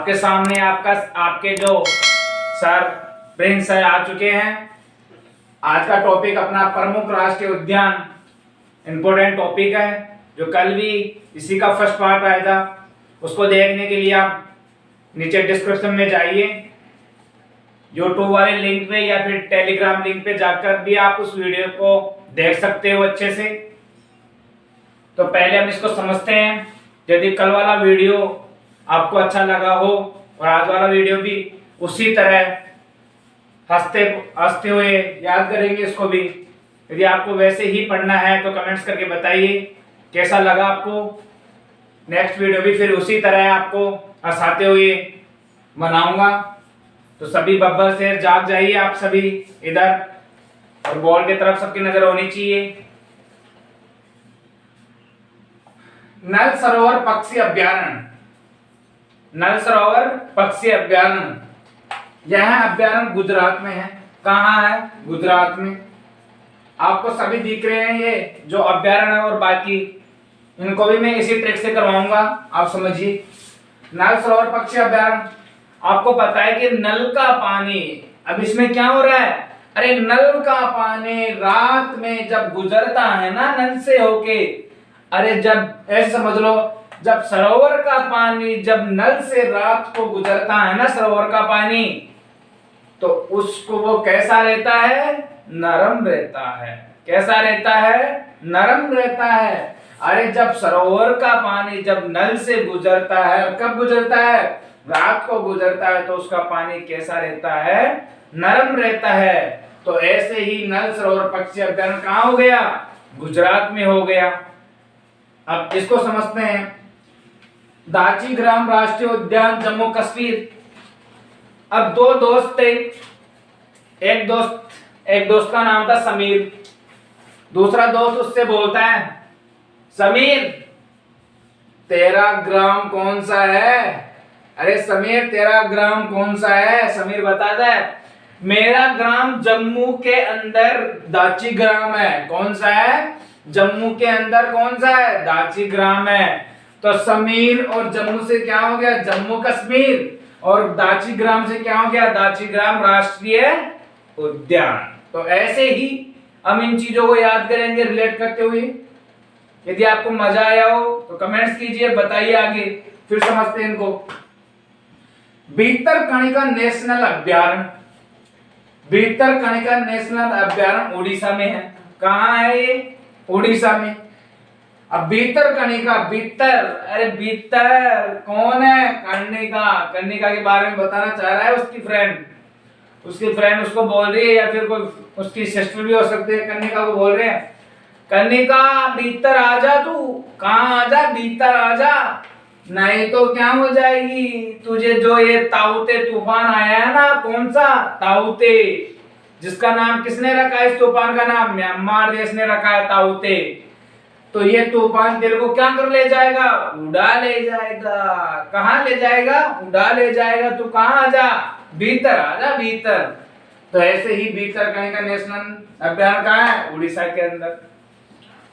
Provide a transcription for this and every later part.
आपके सामने आपके जो सर प्रिंस सर आ चुके हैं। आज का टॉपिक अपना प्रमुख राष्ट्रीय उद्यान इंपॉर्टेंट टॉपिक है, जो कल भी इसी का फर्स्ट पार्ट आया था। उसको देखने के लिए आप नीचे डिस्क्रिप्शन में जाइए, यूट्यूब वाले लिंक पे या फिर टेलीग्राम लिंक पे जाकर भी आप उस वीडियो को देख सकते हो अच्छे से। तो पहले हम इसको समझते हैं। यदि कल वाला वीडियो आपको अच्छा लगा हो और आज वाला वीडियो भी उसी तरह हंसते हुए याद करेंगे इसको भी। यदि आपको वैसे ही पढ़ना है तो कमेंट्स करके बताइए कैसा लगा आपको। नेक्स्ट वीडियो भी फिर उसी तरह आपको हंसाते हुए बनाऊंगा। तो सभी बब्बर शेर जाग जाइए आप सभी इधर, और बॉल की तरफ सबकी नजर होनी चाहिए। नल सरोवर पक्षी अभ्यारण्य, नल सरोवर पक्षी अभ्यारण्य, यह अभ्यारण्य गुजरात में है। कहाँ है? गुजरात में। आपको सभी दिख रहे हैं ये जो अभ्यारण्य, और बाकी इनको भी मैं इसी ट्रिक से करवाऊंगा, आप समझिए। नल सरोवर पक्षी अभ्यारण्य, आपको पता है कि नल का पानी, अब इसमें क्या हो रहा है? अरे नल का पानी रात में जब गुजरता है ना नल से होके, अरे जब ऐसे समझ लो, जब सरोवर का पानी जब नल से रात को गुजरता है ना सरोवर का पानी, तो उसको वो कैसा रहता है? नरम रहता है। कैसा रहता है? नरम रहता है। अरे जब सरोवर का पानी जब नल से गुजरता है, कब गुजरता है? रात को गुजरता है, तो उसका पानी कैसा रहता है? नरम रहता है। तो ऐसे ही नल सरोवर पक्षी अभ्यारण्य कहाँ हो गया? गुजरात में हो गया। अब इसको समझते हैं। दाचीग्राम राष्ट्रीय उद्यान जम्मू कश्मीर। अब दो दोस्त थे, एक दोस्त का नाम था समीर। दूसरा दोस्त उससे बोलता है, समीर तेरा ग्राम कौन सा है? अरे समीर तेरा ग्राम कौन सा है? समीर बताता है, मेरा ग्राम जम्मू के अंदर दाची ग्राम है। कौन सा है? जम्मू के अंदर कौन सा है? दाची ग्राम है। तो समीर और जम्मू से क्या हो गया? जम्मू कश्मीर। और दाची ग्राम से क्या हो गया? दाची ग्राम राष्ट्रीय उद्यान। तो ऐसे ही हम इन चीजों को याद करेंगे रिलेट करते हुए। यदि आपको मजा आया हो तो कमेंट्स कीजिए, बताइए आगे, फिर समझते हैं इनको। भीतरकनिका नेशनल अभ्यारण्य, भीतरकनिका नेशनल अभ्यारण्य उड़ीसा में है। कहाँ है ये? उड़ीसा में। अब भीतरकनिका, भीतर, अरे भीतर कौन है? कर्णिका। कर्णिका के बारे में बताना चाह रहा है उसकी फ्रेंड उसको बोल रही है, या फिर कोई उसकी सिस्टर भी हो सकती है, कर्णिका को बोल रहे हैं, कर्णिका भीतर आजा, तू कहाँ आजा, भीतर आजा, नहीं तो क्या हो जाएगी तुझे। जो ये ताउते तूफान आया है ना, कौन सा? ताउते, जिसका नाम किसने रखा है? इस तूफान का नाम म्यांमार देश ने रखा है, ताउते। तो ये तूफान तेरे को क्या कर ले जाएगा? उड़ा ले जाएगा। कहाँ ले जाएगा? उड़ा ले जाएगा। तू कहाँ आजा? भीतर आजा, भीतर। तो ऐसे ही भीतरकनिका नेशनल अभ्यारण्य कहाँ है? उड़ीसा के अंदर।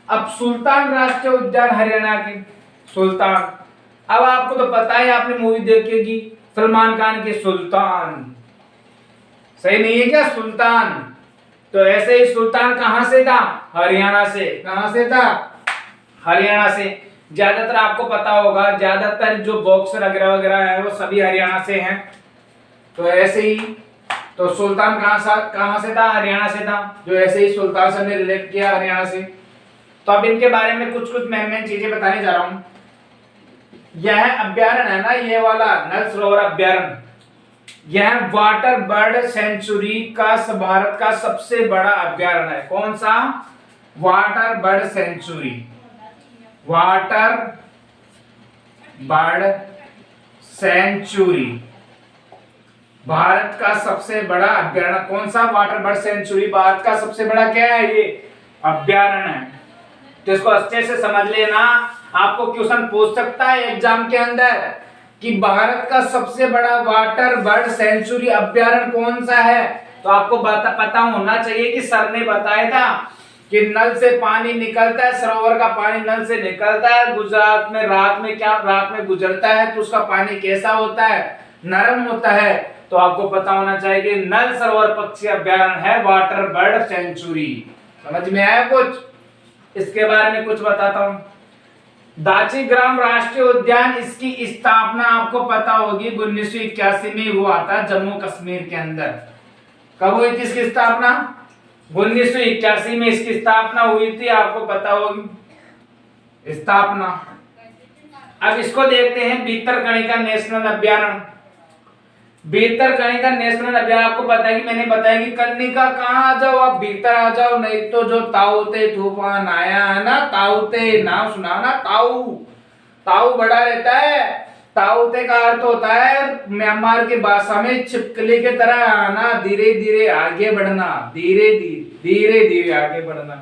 अब सुल्तान राष्ट्रीय उद्यान हरियाणा के। सुल्तान, अब आपको तो पता है, आपने मूवी देखी सलमान खान की सुल्तान, सही नहीं है क्या? सुल्तान। तो ऐसे ही सुल्तान कहां से था? हरियाणा से। कहां से था? हरियाणा से। ज्यादातर आपको पता होगा, ज्यादातर जो बॉक्सर वगैरह है वो सभी हरियाणा से हैं। तो ऐसे ही तो सुल्तान कहां से था? हरियाणा से था। जो ऐसे ही सुल्तान से ने रिलेट किया हरियाणा से। तो अब इनके बारे में कुछ मेन चीजें बताने जा रहा हूं। यह अभ्यारण्य है ना, ये वाला नल सरोवर अभ्यारण्य, यह वाटर बर्ड सेंचुरी का भारत का सबसे बड़ा अभ्यारण्य है। कौन सा? Water bird sanctuary. Water bird sanctuary Bharat का सबसे बड़ा अभ्यारण्य। कौन सा? वाटर बर्ड सेंचुरी भारत का सबसे बड़ा क्या है? ये अभ्यारण्य है। तो इसको अच्छे से समझ लेना। आपको क्वेश्चन पूछ सकता है एग्जाम के अंदर कि भारत का सबसे बड़ा वाटर बर्ड सेंचुरी अभ्यारण्य कौन सा है। तो आपको पता होना चाहिए कि सर ने बताया था कि नल से पानी निकलता है, सरोवर का पानी नल से निकलता है, गुजरात में रात में गुजरता है तो उसका पानी कैसा होता है, नरम होता है। तो आपको पता होना चाहिए कि नल सरोवर पक्षी अभयारण्य है वाटर बर्ड सेंचुरी। समझ में आया कुछ? इसके बारे में कुछ बताता हूं। दाचीग्राम राष्ट्रीय उद्यान, इसकी स्थापना आपको पता होगी 1981 में हुआ था जम्मू कश्मीर के अंदर। कब हुई थी इसकी स्थापना? 1981 में इसकी स्थापना हुई थी, आपको पता होगी स्थापना। अब इसको देखते हैं भीतरकनिका नेशनल अभयारण्य। भीतरकनिका नेशनल अभयारण्य, आपको पता है कि मैंने बताया कि कनिका कहाँ आ जाओ, आप भीतर आ जाओ, नहीं तो जो ताऊते तूफान आया है ना, ताऊते नाम सुना ना, ताऊ बड़ा रहता है। ताऊते का अर्थ होता है म्यांमार की भाषा में छिपकली के तरह आना, धीरे धीरे आगे बढ़ना, धीरे धीरे आगे बढ़ना।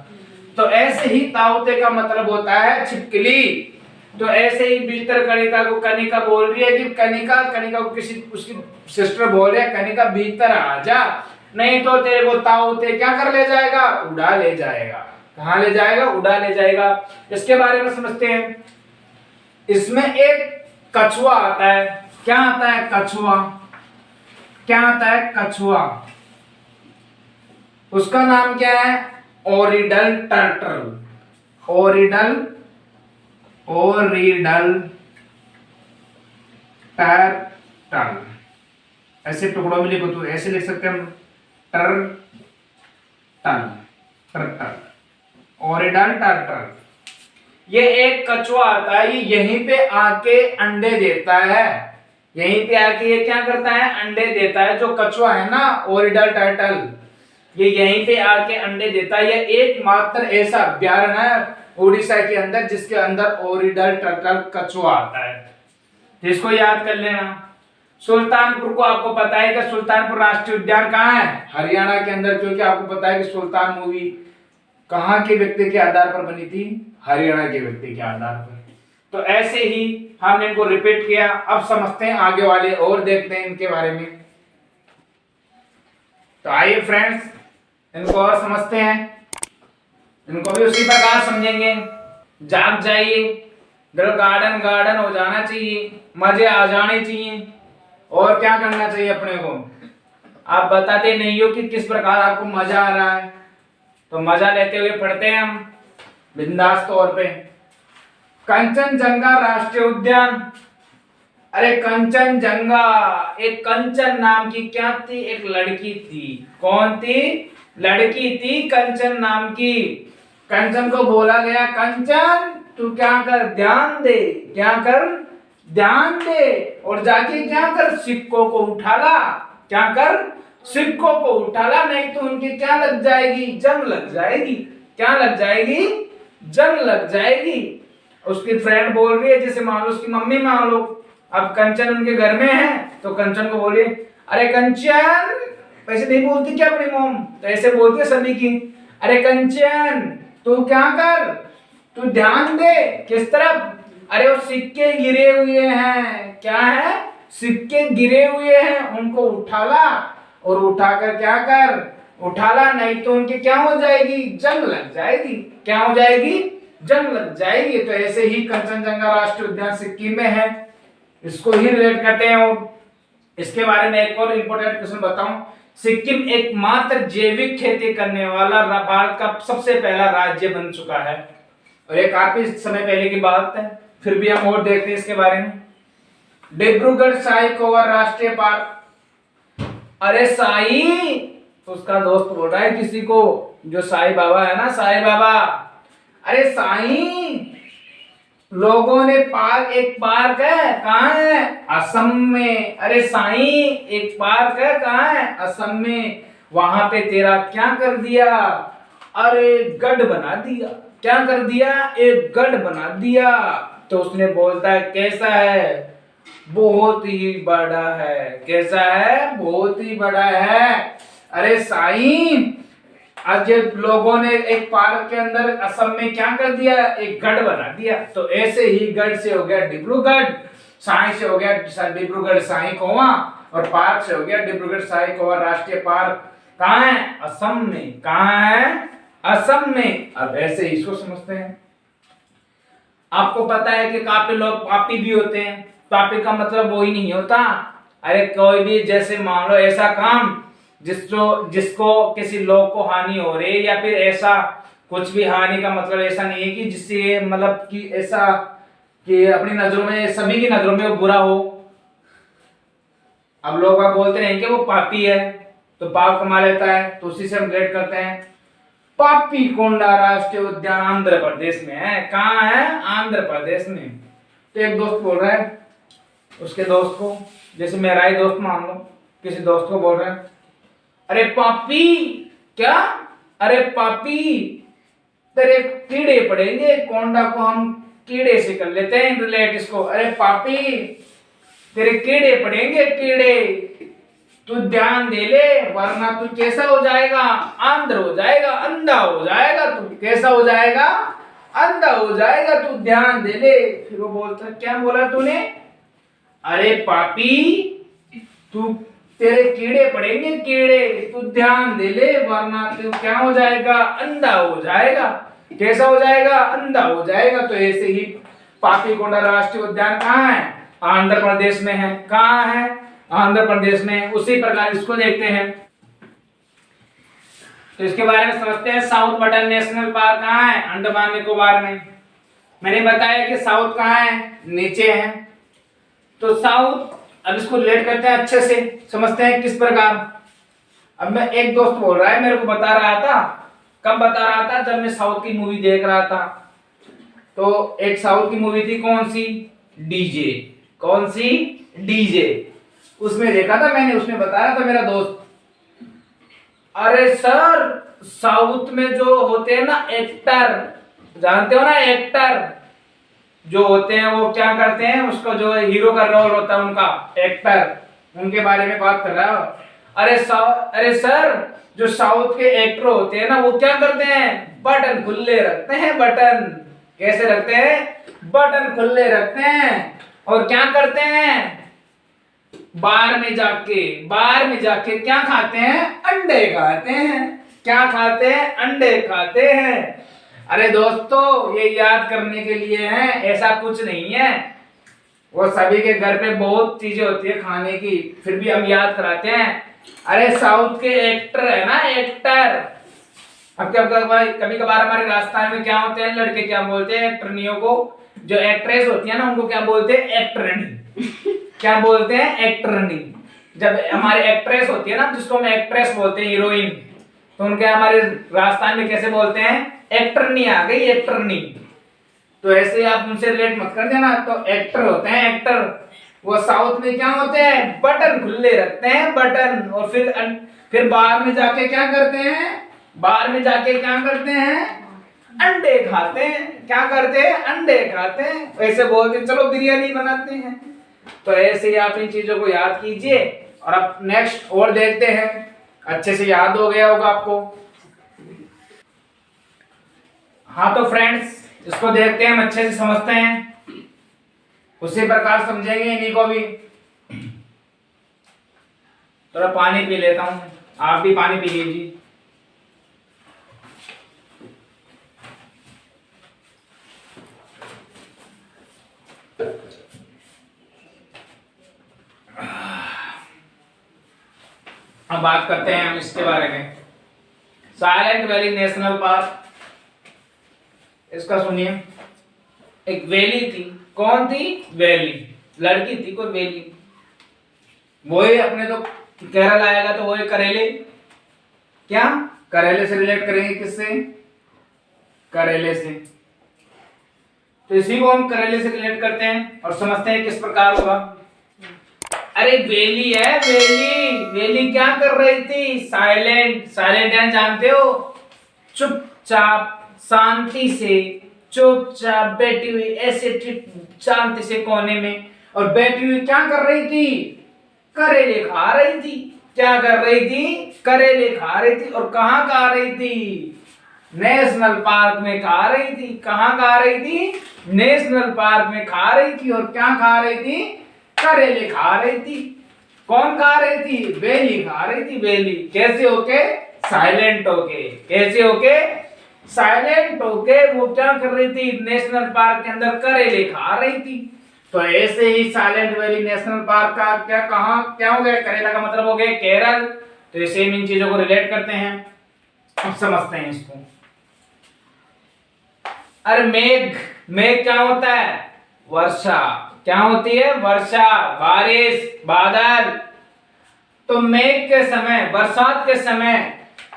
तो ऐसे ही ताऊते का मतलब होता है छिपकली। तो ऐसे ही भीतरकनिका को कनिका बोल रही है कि कनिका को किसी उसकी सिस्टर बोल रही है, कनिका भीतर आ जा, नहीं तो तेरे को ताऊते क्या कर ले जाएगा, उड़ा ले जाएगा। कहाँ ले जाएगा? उड़ा ले जाएगा। इसके बारे में समझते हैं। इसमें एक कछुआ आता है। क्या आता है? कछुआ। क्या आता है? कछुआ। उसका नाम क्या है? ओरिडल टर्टल। ओरिडल टर्टल। ऐसे टुकड़ों में लिखो तो ऐसे लिख सकते हैं हम, टर्टल, ओरिडल टर्टल। ये एक कछुआ आता है, ये यहीं पे आके अंडे देता है। यहीं पे आके ये क्या करता है? अंडे देता है। जो कछुआ है ना, ओरिडल टर्टल, ये यहीं पे आके अंडे देता है। ये एकमात्र ऐसा अभयारण्य है उड़ीसा के अंदर जिसके अंदर ओरिडल टर्टल कछुआ आता है। इसको याद कर लेना। सुल्तानपुर को आपको पता है कि सुल्तानपुर राष्ट्रीय उद्यान कहाँ है? हरियाणा के अंदर, क्योंकि आपको पता है कि सुल्तान मूवी कहाँ के व्यक्ति के आधार पर बनी थी? हरियाणा के व्यक्ति के आधार पर। तो ऐसे ही हमने इनको रिपीट किया। अब समझते हैं आगे वाले और देखते हैं इनके बारे में। तो आइए फ्रेंड्स, इनको और समझते हैं। इनको भी उसी प्रकार समझेंगे। जाग जाइए, दिल गार्डन हो जाना चाहिए, मजे आ जाने चाहिए। और क्या करना चाहिए अपने को? आप बताते नहीं हो कि किस प्रकार आपको मजा आ रहा है, तो मजा लेते हुए पढ़ते हैं हम बिंदास तौर पे। कंचनजंगा राष्ट्रीय उद्यान। अरे कंचनजंगा, एक कंचन नाम की क्या थी? एक लड़की थी। कौन थी? लड़की थी कंचन नाम की। कंचन को बोला गया, कंचन तू क्या कर, ध्यान दे, क्या कर, ध्यान दे, और जाके क्या कर, सिक्कों को उठा ला। क्या कर? सिक्कों को उठा ला, नहीं तो उनकी क्या लग जाएगी? जंग लग जाएगी। क्या लग जाएगी? जंग लग जाएगी। उसकी फ्रेंड बोल रही है, जैसे मान लो उसकी मम्मी मान लो, अब कंचन उनके घर में है तो कंचन को बोलिए, अरे कंचन, वैसे नहीं बोलती क्या अपनी मॉम, तो ऐसे बोलती है सभी की, अरे कंचन तू क्या कर, तू ध्यान दे। किस तरफ? अरे वो सिक्के गिरे हुए हैं। क्या है? सिक्के गिरे हुए हैं, उनको उठा ला, और उठाकर क्या कर, उठा ला, नहीं तो उनकी क्या हो जाएगी? जंग लग जाएगी। क्या हो जाएगी? जंग लग जाएगी। तो ऐसे ही कंचनजंगा राष्ट्रीय उद्यान सिक्किम में है, इसको ही रिलेट करते हैं। और इसके बारे में एक और इंपॉर्टेंट क्वेश्चन बताऊं, सिक्किम एकमात्र जैविक खेती करने वाला भारत का सबसे पहला राज्य बन चुका है। और ये काफी समय पहले की बात है, फिर भी हम और देखते हैं इसके बारे में। डिब्रूगढ़ साईकोवा राष्ट्रीय पार्क। अरे साई, उसका दोस्त बोल रहा है किसी को, जो साई बाबा है ना, साई बाबा, अरे साई, लोगों ने एक पार्क है, कहाँ है? असम में। अरे साई, एक पार्क है, कहाँ है? असम में। वहां पे तेरा क्या कर दिया? अरे गढ़ बना दिया। क्या कर दिया? एक गढ़ बना दिया। तो उसने बोलता है कैसा है? बहुत ही बड़ा है। कैसा है? बहुत ही बड़ा है। अरे साई, आज लोगों ने एक पार्क के अंदर असम में क्या कर दिया? एक गढ़ बना दिया। तो ऐसे ही गढ़ से हो गया डिब्रूगढ़, साई से हो गया डिब्रूगढ़ साईकोवा, और पार्क से हो गया डिब्रूगढ़ साईकोवा राष्ट्रीय पार्क। कहाँ है? असम में। कहाँ है? असम में। अब ऐसे इसको समझते हैं। आपको पता है कि काफी लोग पापी भी होते हैं। पापी का मतलब वो ही नहीं होता, अरे कोई भी जैसे मान लो ऐसा काम जिसको किसी लोग को हानि हो रही है, या फिर ऐसा कुछ भी, हानि का मतलब ऐसा नहीं है कि जिससे मतलब कि ऐसा कि अपनी नजरों में, सभी की नजरों में वो बुरा हो। अब लोग आप बोलते हैं कि वो पापी है, तो पाप कमा लेता है, तो उसी से हम रिलेट करते हैं। पापी कोंडा राष्ट्रीय उद्यान आंध्र प्रदेश में है। कहाँ है? आंध्र प्रदेश में। तो एक दोस्त बोल रहा है उसके दोस्त को, जैसे मेरा ही दोस्त मान लो, किसी दोस्त को बोल रहा है, अरे पापी, क्या? अरे पापी, तेरे कीड़े पड़ेंगे। कोंडा को हम कीड़े से कर लेते हैं रिलेट इसको। अरे पापी, तेरे कीड़े पड़ेंगे, कीड़े, तू ध्यान दे ले, वरना तू कैसा हो जाएगा? आंध्र हो जाएगा, अंधा हो जाएगा तू। कैसा हो जाएगा? अंधा हो जाएगा तू, ध्यान दे ले। फिर वो बोलता, क्या बोला तूने? अरे पापी, तू, तेरे कीड़े पड़ेंगे, कीड़े, तू ध्यान दे ले, वरना तू क्या हो जाएगा? अंधा हो जाएगा। कैसा हो जाएगा? अंधा हो जाएगा। तो ऐसे ही पापी कोंडा राष्ट्रीय उद्यान कहाँ है? आंध्र प्रदेश में है। कहाँ है? आंध्र प्रदेश में। उसी प्रकार इसको देखते हैं, तो इसके बारे में समझते हैं। साउथ बटन नेशनल पार्क कहाँ है? अंडमान निकोबार में। मैंने बताया कि साउथ कहाँ है? नीचे है। तो साउथ, अब इसको रिलेट करते हैं, अच्छे से समझते हैं किस प्रकार। अब मैं, एक दोस्त बोल रहा है, मेरे को बता रहा था, कब बता रहा था? जब मैं साउथ की मूवी देख रहा था। तो एक साउथ की मूवी थी, कौन सी? डीजे। कौन सी? डीजे। उसमें देखा था मैंने, उसमें बताया था मेरा दोस्त, अरे सर, साउथ में जो होते हैं ना एक्टर, जानते हो ना एक्टर जो होते हैं, वो क्या करते हैं, उसका जो हीरो का रोल होता है उनका, एक्टर, उनके बारे में बात कर रहा हूं। अरे सर, जो साउथ के एक्टर होते हैं ना, वो क्या करते हैं? बटन खुले रखते हैं। बटन कैसे रखते हैं? बटन खुले रखते हैं। और क्या करते हैं? बार में जाके क्या खाते हैं? अंडे खाते हैं। क्या खाते हैं? अंडे खाते हैं। अरे दोस्तों, ये याद करने के लिए है, ऐसा कुछ नहीं है। वो सभी के घर पे बहुत चीजें होती है खाने की, फिर भी हम याद कराते हैं। अरे साउथ के एक्टर है ना, एक्टर। अब क्या कभी कभार हमारे राजस्थान में क्या होते हैं, लड़के क्या बोलते हैं एक्टरनियों को, जो एक्ट्रेस होती है ना, उनको क्या बोलते हैं? एक्टरनी। क्या बोलते हैं? एक्टरनी। जब हमारी एक्ट्रेस होती है ना, जिसको हम एक्ट्रेस बोलते हैं, हीरोइन, तो उनके हमारे राजस्थान में कैसे बोलते हैं? एक्टरनी आ गई, एक्टरनी। तो ऐसे आप उनसे रिलेट मत कर देना। तो एक्टर होते हैं, एक्टर। वो साउथ में क्या होते हैं? बटन खुले रखते हैं, बटन। और फिर बाहर में जाके क्या करते हैं? बाहर में जाके क्या करते हैं? अंडे खाते हैं। क्या करते हैं? अंडे खाते हैं। ऐसे बोलते हैं, चलो बिरयानी बनाते हैं। तो ऐसे ही आप इन चीजों को याद कीजिए। और अब नेक्स्ट और देखते हैं, अच्छे से याद हो गया होगा आपको। हाँ तो फ्रेंड्स, इसको देखते हैं, हम अच्छे से समझते हैं, उसी प्रकार समझेंगे इन्हीं को भी। थोड़ा पानी पी लेता हूं, आप भी पानी पी लीजिए। अब बात करते हैं हम इसके बारे में, साइलेंट वैली नेशनल पार्क। इसका सुनिए, एक वैली थी। कौन थी? वैली, लड़की थी कोई वैली। वही अपने तो केरल आएगा तो वही करेले, क्या करेले से रिलेट करेंगे? किससे? करेले से। तो इसी को हम करेले से रिलेट करते हैं और समझते हैं किस प्रकार होगा। अरे वेली है, वेली। वेली क्या कर रही थी? साइलेंट। साइलेंट यानी जानते हो, चुपचाप, शांति से, चुपचाप बैठी हुई, ऐसे शांति से कोने में, और बैठी हुई क्या कर रही थी? करेले खा रही थी। क्या कर रही थी? करेले खा रही थी। और कहाँ खा रही थी? नेशनल पार्क में खा रही थी। कहाँ खा रही थी? नेशनल पार्क में खा रही थी। और क्या खा रही थी? करेले खा रही थी। कौन खा रही थी? वेली खा रही थी। वेली कैसे होके? साइलेंट होके। कैसे होके? साइलेंट होके वो क्या कर रही थी, नेशनल पार्क के अंदर करेले खा रही थी। तो ऐसे ही साइलेंट वैली नेशनल पार्क का क्या हो गया, करेला का मतलब हो गया केरल। तो ये सेम इन चीजों को रिलेट करते हैं। अब समझते हैं इसको। अरे मेघ, मेघ क्या होता है, वर्षा। क्या होती है, वर्षा, बारिश, बादल। तो मेघ के समय, बरसात के समय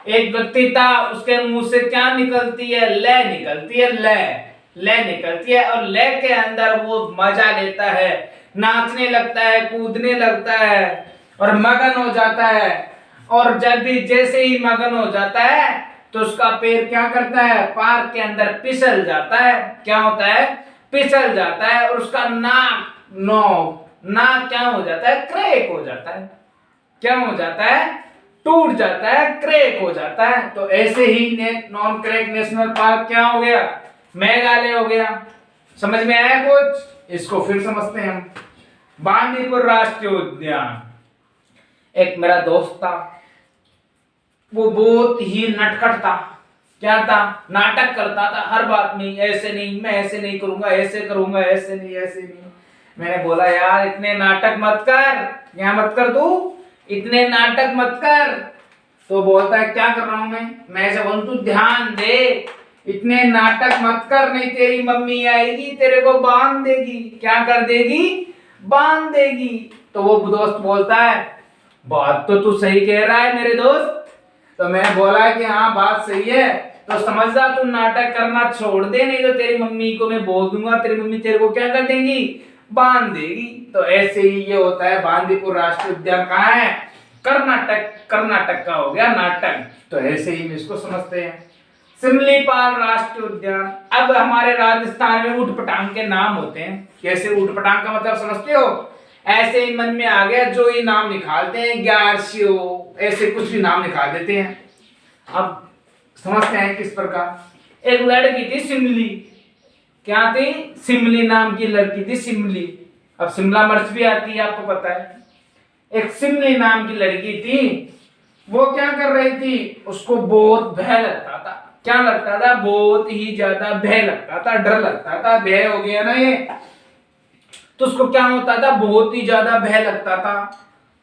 एक व्यक्ति था, उसके मुंह से क्या निकलती है, ले निकलती है, ले निकलती है। और ले के अंदर वो मजा लेता है, नाचने लगता है, कूदने लगता है और मगन हो जाता है। और जब भी जैसे ही मगन हो जाता है तो उसका पैर क्या करता है, पार्क के अंदर फिसल जाता है। क्या होता है, फिसल जाता है। और उसका नाक क्या हो जाता है, क्रैक हो जाता है। क्या हो जाता है, टूट जाता है, क्रैक हो जाता है। तो ऐसे ही नॉन क्रैक नेशनल पार्क क्या हो गया, मेघालय हो गया। समझ में आया कुछ, इसको फिर समझते हैं हम। बांदीपुर राष्ट्रीय उद्यान। एक मेरा दोस्त था, वो बहुत ही नटखट था। क्या था, नाटक करता था हर बात में, ऐसे नहीं, मैं ऐसे नहीं करूंगा, ऐसे करूंगा, ऐसे नहीं, ऐसे नहीं। मैंने बोला यार इतने नाटक मत कर, यहाँ मत कर तू, इतने नाटक मत कर। तो बोलता है क्या कर रहा हूं मैं ऐसे बोलूं, तू ध्यान दे, इतने नाटक मत कर, नहीं तेरी मम्मी आएगी तेरे को बांध देगी। क्या कर देगी, बांध देगी। तो वो दोस्त बोलता है बात तो तू सही कह रहा है मेरे दोस्त। तो मैंने बोला कि हाँ बात सही है, तो समझ जा, तू नाटक करना छोड़ दे, नहीं तो तेरी मम्मी को मैं बोल दूंगा, तेरी मम्मी तेरे को क्या कर देंगी, बांध देगी। तो ऐसे ही ये होता है। बांदीपुर राष्ट्रीय उद्यान कहाँ है, कर्नाटक, कर्नाटक का हो गया नाटक। तो ऐसे ही इसको समझते हैं। सिमलीपाल राष्ट्रीय उद्यान। अब हमारे राजस्थान में ऊंट पटांग के नाम होते हैं। कैसे, ऊंट पटांग का मतलब समझते हो, ऐसे ही मन में आ गया जो ही नाम निकालते हैं, ग्यारसियो, ऐसे कुछ भी नाम निकाल देते हैं। अब समझते हैं किस प्रकार। एक लड़की थी सिमली। क्या थी, सिमली नाम की लड़की थी, सिमली। अब शिमला मिर्च भी आती है आपको पता है। एक सिमली नाम की लड़की थी, वो क्या कर रही थी, उसको बहुत भय लगता था। क्या लगता था, बहुत ही ज्यादा भय लगता था, डर लगता था। भय हो गया ना ये, तो उसको क्या होता था, बहुत ही ज्यादा भय लगता था।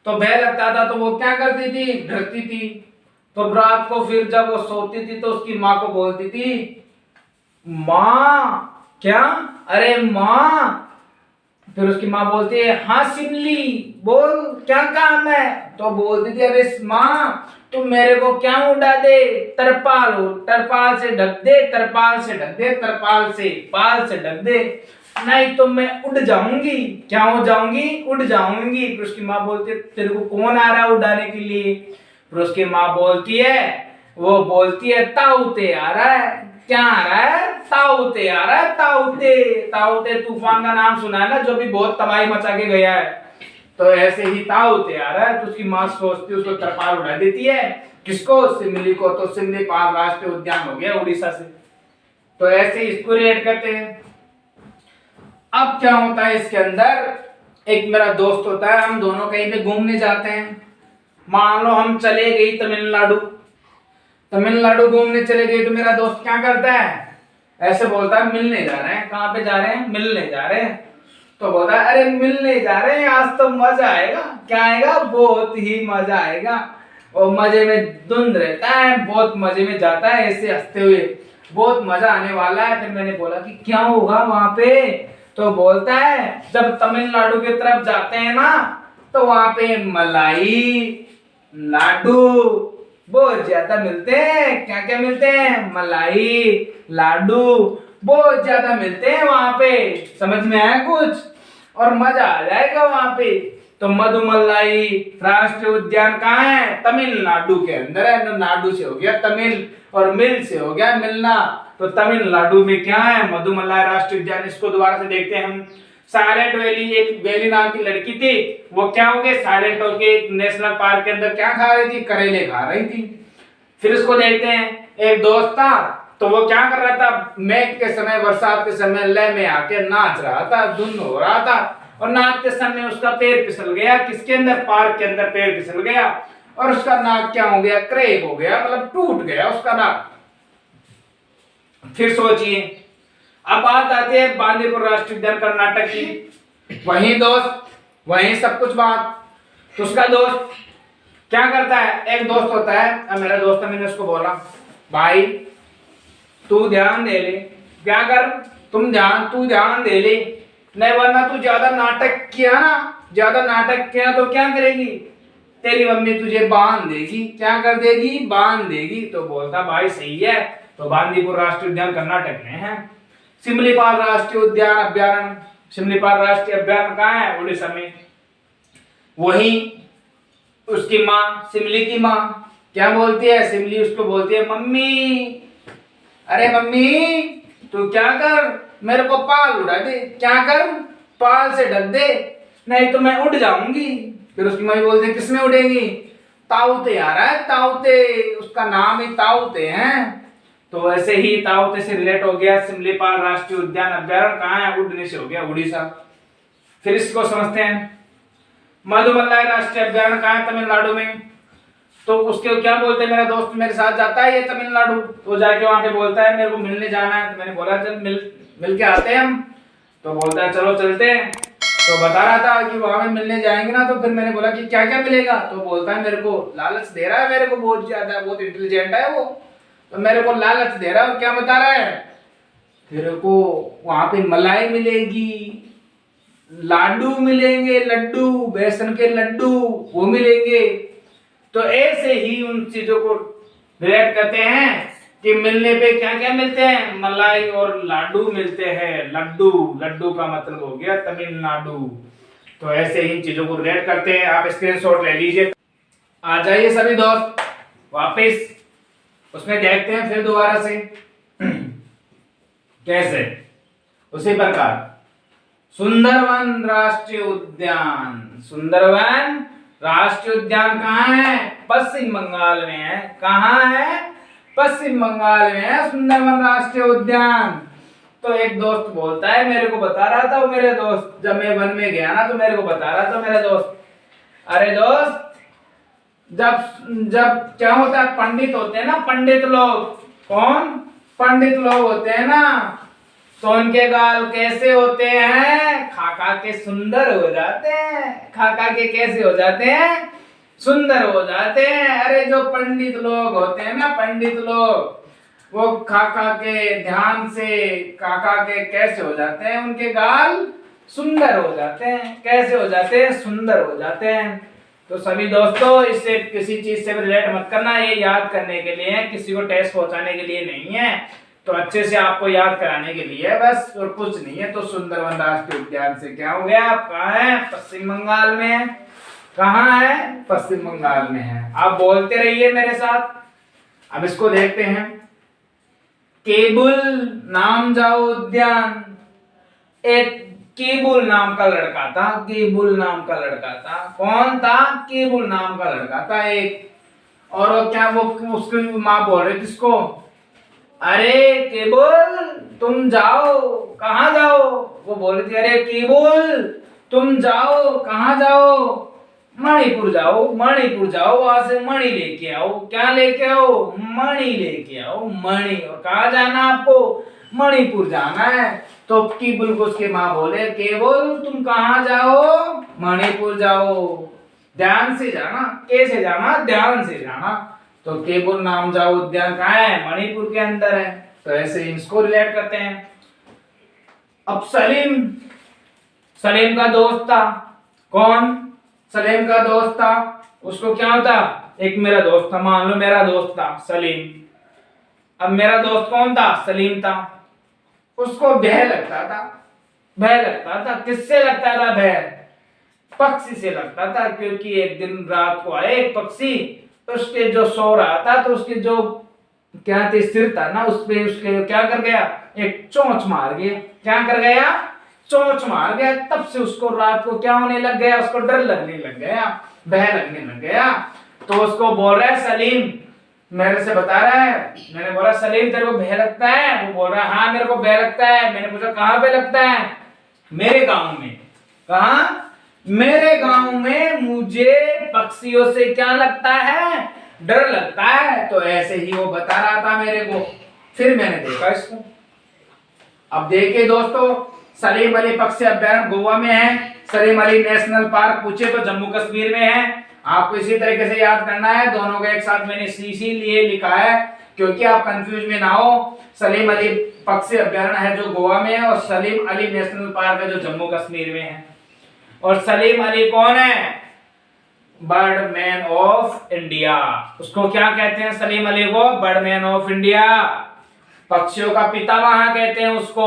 तो भय लगता था तो वो क्या करती थी, डरती थी। तो रात को फिर जब वो सोती थी तो उसकी माँ को बोलती थी, माँ क्या, अरे माँ। फिर उसकी माँ बोलती है हाँ सिमली बोल क्या काम है। तो बोलती थी अरे माँ तुम मेरे को क्या उड़ा दे, तरपाल हो, तरपाल से ढक दे, तरपाल से ढक दे, तरपाल से पाल से ढक दे, नहीं तो मैं उड़ जाऊंगी। क्या हो जाऊंगी, उड़ जाऊंगी। फिर उसकी माँ बोलती है तेरे को कौन आ रहा है उड़ाने के लिए। फिर उसकी माँ बोलती है, वो बोलती है ताऊते आ रहा है। क्या आ रहा है, ताऊते आ रहा है, ताऊते। ताऊते तूफान का नाम सुना है ना, जो भी बहुत तबाही मचा के गया है। तो ऐसे ही ताऊते आ रहा है। तो उसकी माँ सोचती है, उसको तरपाल उड़ा देती है। किसको, सिमली को। तो सिमलीपाल राष्ट्रीय उद्यान हो गया उड़ीसा से। तो ऐसे इसको रिलेट करते हैं। अब क्या होता है इसके अंदर, एक मेरा दोस्त होता है, हम दोनों कहीं पे घूमने जाते हैं। मान लो हम चले गए तमिलनाडु, तमिलनाडु घूमने चले गए। तो मेरा दोस्त क्या करता है, ऐसे बोलता है मिलने जा रहे हैं। कहाँ पे जा रहे हैं, मिलने जा रहे हैं। तो बोलता है अरे मिलने जा रहे हैं, आज तो मजा आएगा। क्या आएगा, बहुत ही मजा आएगा। और मजे में धुंध रहता है, बहुत मजे में जाता है ऐसे हंसते हुए, बहुत मजा आने वाला है। फिर मैंने बोला कि क्या होगा वहां पे। तो बोलता है जब तमिलनाडु की तरफ जाते हैं ना, तो वहां पे मलाई लाडू बहुत ज्यादा मिलते हैं। क्या क्या मिलते हैं, मलाई लाडू बहुत ज्यादा मिलते हैं वहां पे। समझ में आया कुछ, और मजा आ जाएगा वहां पे। तो मधुमलाई राष्ट्रीय उद्यान कहाँ है, तमिलनाडु के अंदर है। नाडु से हो गया तमिल, और मिल से हो गया मिलना। तो तमिलनाडु में क्या है, मधुमलाई राष्ट्रीय उद्यान। इसको दोबारा से देखते हैं हम। साइलेंट वैली, एक वैली नाम की लड़की थी, वो क्या हो गई, साइलेंट होके नेशनल पार्क के अंदर क्या खा रही थी, करेले खा रही थी। फिर इसको देखते हैं, एक दोस्त था, तो वो क्या कर रहा था, मेघ के समय, बरसात के समय लय में आके नाच रहा था, धुन हो रहा था। और नाचते समय उसका पैर फिसल गया, किसके अंदर, पार्क के अंदर पैर फिसल गया। और उसका नाक क्या हो गया, क्रैक हो गया, मतलब टूट गया उसका नाक। फिर सोचिए, अब बात आती है बांदीपुर राष्ट्रीय उद्यान कर्नाटक की। वही दोस्त, वही सब कुछ बात। तो उसका दोस्त क्या करता है, एक दोस्त होता है, अब मेरा दोस्त है, मैंने उसको बोला भाई तू ध्यान दे ले, क्या कर, तू ध्यान दे ले, नहीं वरना तू ज्यादा नाटक किया तो क्या करेगी, तेरी मम्मी तुझे बांध देगी। क्या कर देगी, बांध देगी। तो बोलता भाई सही है। तो बांदीपुर राष्ट्रीय उद्यान कर्नाटक में है। सिमलीपाल राष्ट्रीय उद्यान अभ्यारण्य, सिमलीपाल राष्ट्रीय अभ्यारण्य कहाँ है, उड़ीसा में। वही उसकी माँ, सिमली की माँ क्या बोलती है, सिमली उसको बोलती है मम्मी, अरे मम्मी तू क्या कर, मेरे को पाल उड़ा दे, क्या कर, पाल से ढक दे, नहीं तो मैं उड़ जाऊंगी। फिर उसकी मम्मी बोलती है किसमें उड़ेगी, ताऊते आ रहा है, ताऊते, उसका नाम ही ताऊते हैं। तो ऐसे ही ताऊते से रिलेट हो गया सिमलीपाल राष्ट्रीय उद्यान अभ्यारण्य कहाँ है, उड़ने से हो गया उड़ीसा। फिर इसको समझते हैं, मधुमलाई राष्ट्रीय अभ्यारण्य कहाँ है, तमिलनाडु में। तो उसके क्या बोलते हैं, मेरा दोस्त मेरे साथ जाता है ये तमिलनाडु, तो जाके वहां पे बोलता है मेरे को मिलने जाना है। तो मैंने बोला चल मिल के आते हैं हम। तो बोलता है चलो चलते हैं। तो बता रहा था कि वहां में मिलने जाएंगे ना। तो फिर मैंने बोला कि क्या क्या मिलेगा। तो बोलता है मेरे को लालच दे रहा है, मेरे को बहुत ज्यादा, बहुत इंटेलिजेंट है वो, तो मेरे को लालच दे रहा है। क्या बता रहा है, तेरे को वहां पे मलाई मिलेगी, लाडू मिलेंगे, लड्डू, बेसन के लड्डू वो मिलेंगे। तो ऐसे ही उन चीजों को रिलेट करते हैं कि मिलने पे क्या क्या मिलते हैं, मलाई और लाडू मिलते हैं। लड्डू, लड्डू का मतलब हो गया तमिलनाडु। तो ऐसे ही इन चीजों को रिलेट करते हैं। आप स्क्रीनशॉट ले लीजिए। आ जाइए सभी दोस्त वापस उसमें देखते हैं फिर दोबारा से कैसे। उसी प्रकार सुंदरवन राष्ट्रीय उद्यान, सुंदरवन राष्ट्रीय उद्यान कहाँ है, पश्चिम बंगाल में है। कहाँ है, पश्चिम बंगाल में है सुंदरवन राष्ट्रीय उद्यान। तो एक दोस्त बोलता है, मेरे को बता रहा था वो मेरे दोस्त, जब मैं वन में गया ना तो मेरे को बता रहा था मेरा दोस्त, अरे दोस्त जब क्या होता है, पंडित होते हैं ना, पंडित लोग, कौन, पंडित लोग होते हैं ना, तो उनके गाल कैसे होते हैं, खा खा के सुंदर हो जाते हैं। खा खा के कैसे हो जाते हैं, सुंदर हो जाते हैं। अरे जो पंडित लोग होते हैं ना, पंडित लोग, वो खा खा के, ध्यान से खा खा के कैसे हो जाते हैं, उनके गाल सुंदर हो जाते हैं। कैसे हो जाते हैं, सुंदर हो जाते हैं। तो सभी दोस्तों इससे किसी चीज से रिलेट मत करना, ये याद करने के लिए है, किसी को टेस्ट पहुंचाने के लिए नहीं है। तो अच्छे से आपको याद कराने के लिए बस, और कुछ नहीं है। तो सुंदरवन राष्ट्रीय उद्यान से क्या हो गया, आप कहाँ है, पश्चिम बंगाल में है। कहाँ है, पश्चिम बंगाल में है। आप बोलते रहिए मेरे साथ। अब इसको देखते हैं, केबुल नामजाओ उद्यान। एक केबुल नाम का लड़का था, केबुल नाम का लड़का था। कौन था, केबुल नाम का लड़का था एक। और वो क्या, वो उसकी माँ बोल रही थी इसको, अरे केबुल तुम जाओ, कहाँ जाओ। वो बोल रही थी, अरे केबुल तुम जाओ, कहाँ जाओ, मणिपुर जाओ, मणिपुर जाओ, वहां से मणि लेके आओ। क्या लेके आओ, मणि लेके आओ, मणि। और कहाँ जाना आपको, मणिपुर जाना है। तो केबुल को उसके माँ बोले, केबुल तुम कहाँ जाओ, मणिपुर जाओ, ध्यान से जाना। कैसे जाना, ध्यान से जाना। तो केबुल नामजाओ उद्यान कहाँ है, मणिपुर के अंदर है। तो ऐसे इसको रिलेट करते हैं। अब सलीम, सलीम का दोस्त था, कौन, सलीम का दोस्त था। उसको क्या होता, एक मेरा दोस्त था, मान लो मेरा दोस्त था सलीम। अब मेरा दोस्त कौन था, सलीम था। उसको भय लगता था, भय लगता था। किससे लगता था भय, पक्षी से लगता था। क्योंकि एक दिन रात को आए एक पक्षी, उसके जो सो रहा था, तो उसके जो क्या थे, सिर था ना, उस पे उसके क्या कर गया, एक चोंच मार गया। क्या कर गया, चोंच मार गया। तब से उसको रात को क्या होने लग गया, उसको डर लगने लग गया, भय लगने लग गया। तो उसको बोल रहा है सलीम, मेरे से बता रहा है, मैंने बोला सलीम तेरे को भय लगता है। वो बोल रहा है हाँ मेरे को भय लगता है। मैंने पूछा कहाँ पे लगता है, मेरे गांव में। कहाँ, मेरे गांव में मुझे पक्षियों से क्या लगता है, डर लगता है। तो ऐसे ही वो बता रहा था मेरे को। फिर मैंने देखा इसको। अब देखिए दोस्तों, सलीम अली पक्षी अभ्यारण्य गोवा में है, सलीम अली नेशनल पार्क पूछे तो जम्मू कश्मीर में है। आपको इसी तरीके से याद करना है, दोनों को एक साथ मैंने इसीलिए लिखा है क्योंकि आप कंफ्यूज में ना हो। सलीम अली पक्षी अभ्यारण्य है जो गोवा में है और सलीम अली नेशनल पार्क है जो जम्मू कश्मीर में है। और सलीम अली कौन है? Birdman of India. उसको क्या कहते हैं सलीम अली को? Birdman of India. पक्षियों का पितामह कहते हैं उसको।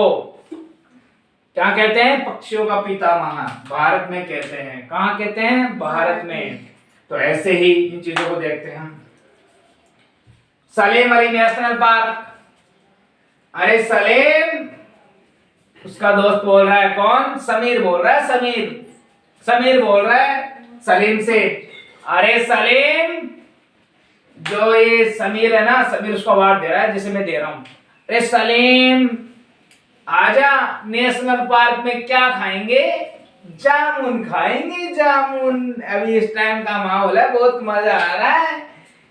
क्या कहते हैं? पक्षियों का पितामह। भारत में कहते हैं। कहाँ कहते हैं? भारत में। तो ऐसे ही इन चीजों को देखते हैं हम। सलीम अली नेशनल पार्क, अरे सलीम, उसका दोस्त बोल रहा है। कौन? समीर बोल रहा है। समीर बोल रहा है सलीम से, अरे सलीम, जो ये समीर है ना, समीर उसको अवार्ड दे रहा है जिसे मैं दे रहा हूं। अरे सलीम, आजा, नेशनल पार्क में क्या खाएंगे? जामुन खाएंगे, जामुन। अभी इस टाइम का माहौल है, बहुत मजा आ रहा है।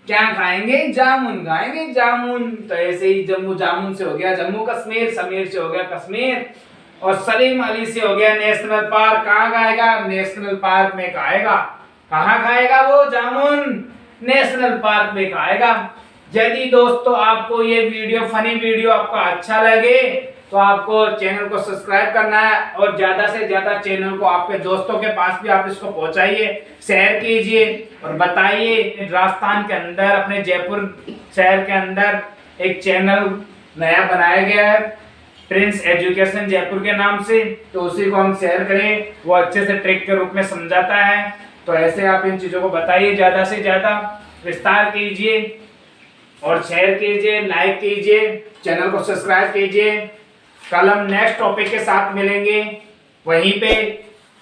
क्या खाएंगे? जामुन खाएंगे, जामुन। तो ऐसे ही जम्मू जामुन से हो गया जम्मू कश्मीर, समीर से हो गया कश्मीर, और सलीम अली से हो गया नेशनल पार्क। कहाँ खाएगा? नेशनल पार्क में खाएगा। कहाँ खाएगा वो जामुन? नेशनल पार्क में खाएगा। यदि दोस्तों आपको ये वीडियो, फनी वीडियो आपको अच्छा लगे तो आपको चैनल को सब्सक्राइब करना है और ज्यादा से ज्यादा चैनल को आपके दोस्तों के पास भी आप इसको पहुंचाइए, शेयर कीजिए और बताइए। राजस्थान के अंदर, अपने जयपुर शहर के अंदर एक चैनल नया बनाया गया है, प्रिंस एजुकेशन जयपुर के नाम से, तो उसी को हम शेयर करें। वो अच्छे से ट्रिक के रूप में समझाता है। तो ऐसे आप इन चीजों को बताइए, ज्यादा से ज्यादा विस्तार कीजिए और शेयर कीजिए, लाइक कीजिए, चैनल को सब्सक्राइब कीजिए। कल हम नेक्स्ट टॉपिक के साथ मिलेंगे, वहीं पे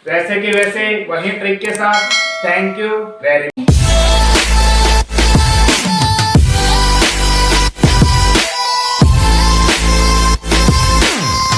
वैसे के वैसे, वहीं ट्रिक के साथ। Thank you very much.